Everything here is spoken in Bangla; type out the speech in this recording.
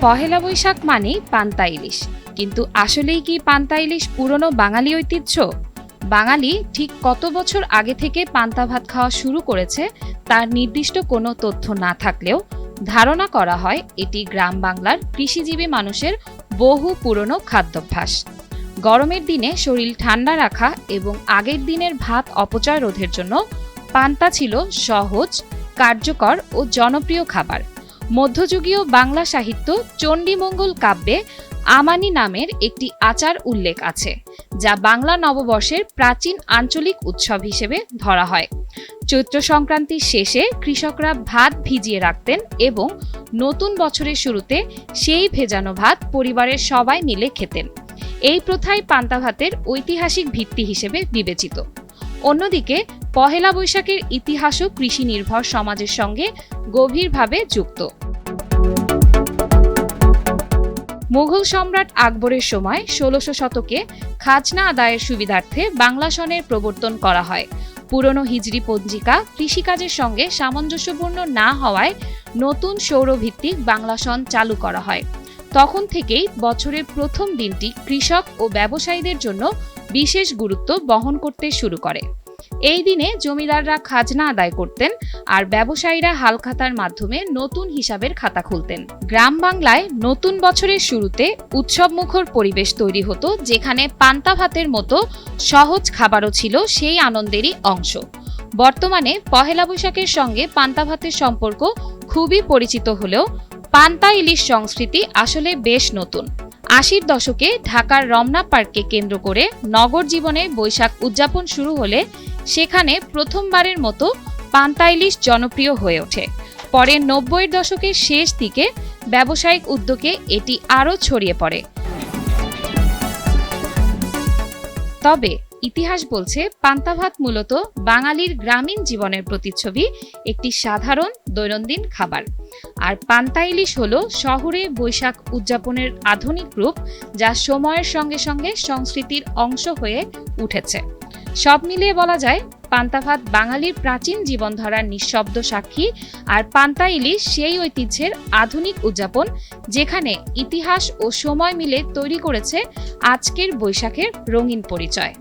পহেলা বৈশাখ মানেই পান্তা ইলিশ, কিন্তু আসলেই কি পান্তা ইলিশ পুরনো বাঙালি ঐতিহ্য? বাঙালি ঠিক কত বছর আগে থেকে পান্তা ভাত খাওয়া শুরু করেছে তার নির্দিষ্ট কোনো তথ্য না থাকলেও ধারণা করা হয় এটি গ্রাম বাংলার কৃষিজীবী মানুষের বহু পুরনো খাদ্যাভ্যাস। গরমের দিনে শরীর ঠান্ডা রাখা এবং আগের দিনের ভাত অপচয় রোধের জন্য পান্তা ছিল সহজ, কার্যকর ও জনপ্রিয় খাবার। মধ্যযুগীয় বাংলা সাহিত্য চণ্ডীমঙ্গল কাব্যে আমানি নামের একটি আচার উল্লেখ আছে, যা বাংলা নববর্ষের প্রাচীন আঞ্চলিক উৎসব হিসেবে ধরা হয়। চৈত্র সংক্রান্তির শেষে কৃষকরা ভাত ভিজিয়ে রাখতেন এবং নতুন বছরের শুরুতে সেই ভেজানো ভাত পরিবারের সবাই মিলে খেতেন। এই প্রথাই পান্তা ভাতের ঐতিহাসিক ভিত্তি হিসেবে বিবেচিত। অন্যদিকে পহেলা বৈশাখের ইতিহাসও কৃষি নির্ভর সমাজের সঙ্গে গভীরভাবে যুক্ত। মুঘল সম্রাট আকবরের সময় ১৬০০ শতকে খাজনা আদায়ের সুবিধার্থে বাংলা সনের প্রবর্তন করা হয়। পুরনো হিজরি পঞ্জিকা কৃষিকাজের সঙ্গে সামঞ্জস্যপূর্ণ না হওয়ায় নতুন সৌরভিত্তিক বাংলা সন চালু করা হয়। তখন থেকেই বছরের প্রথম দিনটি কৃষক ও ব্যবসায়ীদের জন্য বিশেষ গুরুত্ব বহন করতে শুরু করে। এই দিনে জমিদাররা খাজনা আদায় করতেন আর ব্যবসায়ীরা হালখাতার মাধ্যমে নতুন হিসাবের খাতা খুলতেন। গ্রাম বাংলায় নতুন বছরের শুরুতে উৎসবমুখর পরিবেশ তৈরি হতো, যেখানে পান্তা ভাতের মতো সহজ খাবারও ছিল সেই আনন্দেরই অংশ। বর্তমানে পহেলা বৈশাখের সঙ্গে পান্তা ভাতের সম্পর্ক খুবই পরিচিত হলেও পান্তা ইলিশ সংস্কৃতি আসলে বেশ নতুন। ৮০-র দশকে ঢাকার রমনা পার্ককে কেন্দ্র করে নগর জীবনে বৈশাখ উদযাপন শুরু হলে সেখানে প্রথমবারের মতো পান্তা ইলিশ জনপ্রিয় হয়ে ওঠে। পরে ৯০-এর দশকের শেষ দিকে ব্যবসায়িক উদ্যোগে এটি আরও ছড়িয়ে পড়ে। তবে ইতিহাস বলছে পান্তা ভাত মূলত বাঙালির গ্রামীণ জীবনের প্রতিচ্ছবি, একটি সাধারণ দৈনন্দিন খাবার। আর পান্তা ইলিশ হলো শহরে বৈশাখ উদযাপনের আধুনিক রূপ, যা সময়ের সঙ্গে সঙ্গে সংস্কৃতির অংশ হয়ে উঠেছে। সব মিলিয়ে বলা যায় পান্তা ভাত বাঙালির প্রাচীন জীবনধারার নিঃশব্দ সাক্ষী, আর পান্তা ইলিশ সেই ঐতিহ্যের আধুনিক উদযাপন, যেখানে ইতিহাস ও সময় মিলে তৈরি করেছে আজকের বৈশাখের রঙিন পরিচয়।